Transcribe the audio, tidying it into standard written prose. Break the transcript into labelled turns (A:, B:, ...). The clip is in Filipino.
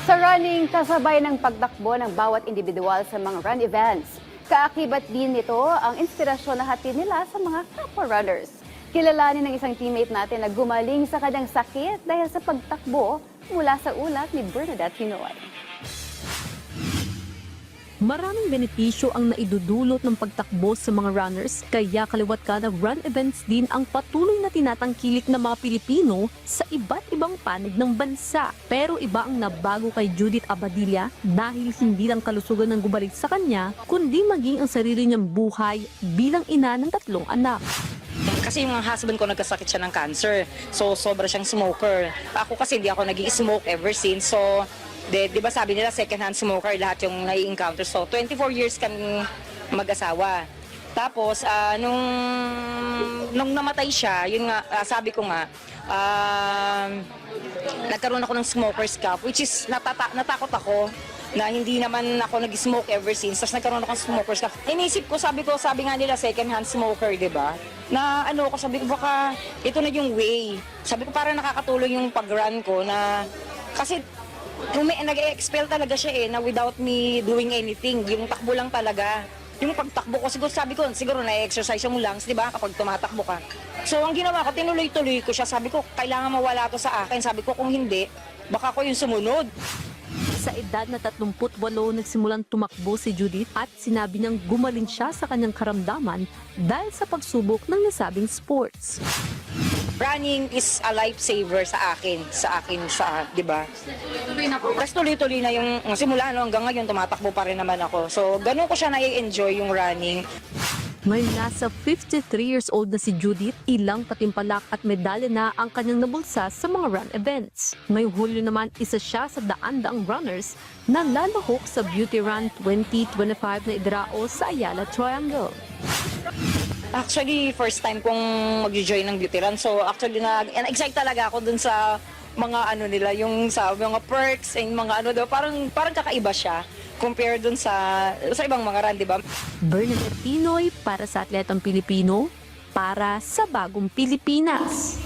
A: Sa running, kasabay ng pagtakbo ng bawat individual sa mga run events. Kaakibat din nito ang inspirasyon na hatid nila sa mga kapwa runners. Kilalanin ng isang teammate natin na gumaling sa kanyang sakit dahil sa pagtakbo mula sa ulat ni Bernadette Pinoy.
B: Maraming benepisyo ang naidudulot ng pagtakbo sa mga runners, kaya kaliwat ka na run events din ang patuloy na tinatangkilik ng mga Pilipino sa iba't ibang panig ng bansa. Pero iba ang nabago kay Judith Abadilla dahil hindi lang kalusugan ng gumaling sa kanya, kundi maging ang sarili niyang buhay bilang ina ng 3 anak.
C: Kasi yung husband ko nagkasakit siya ng cancer. So sobra siyang smoker. Ako kasi hindi ako nag-i-smoke ever since. So di ba sabi nila second hand smoker lahat yung nai-encounter. So 24 years kami mag-asawa. Tapos nung namatay siya, yun nga sabi ko nga nagkaroon ako ng smoker's cough, which is natakot ako na hindi naman ako nag-smoke ever since. Tapos nagkaroon ako ng smoker's cough. Inisip ko, sabi nga nila second hand smoker, 'di ba? Na sabi ko baka ito na yung way. Sabi ko para nakakatulong yung pag-run ko na kasi nag-expel talaga siya na without me doing anything. Yung takbo lang talaga. Yung pagtakbo ko, siguro na-exercise yung lungs, di ba, kapag tumatakbo ka. So, ang ginawa ko, tinuloy-tuloy ko siya. Sabi ko, kailangan mawala to sa akin. Sabi ko, kung hindi, baka ko yung sumunod.
B: Sa edad na 38, nagsimulang tumakbo si Judith at sinabi niyang gumaling siya sa kanyang karamdaman dahil sa pagsubok ng nasabing sports.
C: Running is a lifesaver sa akin, di ba? Tapos tuloy-tuloy na yung simula hanggang ngayon tumatakbo pa rin naman ako. So, ganun ko siya na-enjoy yung running.
B: Ngayon nasa 53 years old na si Judith, ilang patimpalak at medalya na ang kanyang nabulsa sa mga run events. Ngayong Hulyo naman, isa siya sa daan-daang runners na lalahok sa Beauty Run 2025 na idrao sa Ayala Triangle.
C: Actually, first time kong mag-join ng Beauty Run. So, actually, na-excite talaga ako dun sa mga nila, yung sa mga perks and mga parang kakaiba siya compare dun sa ibang mga run, di ba?
B: Bernadette Pinoy para sa Atletang Pilipino, para sa Bagong Pilipinas.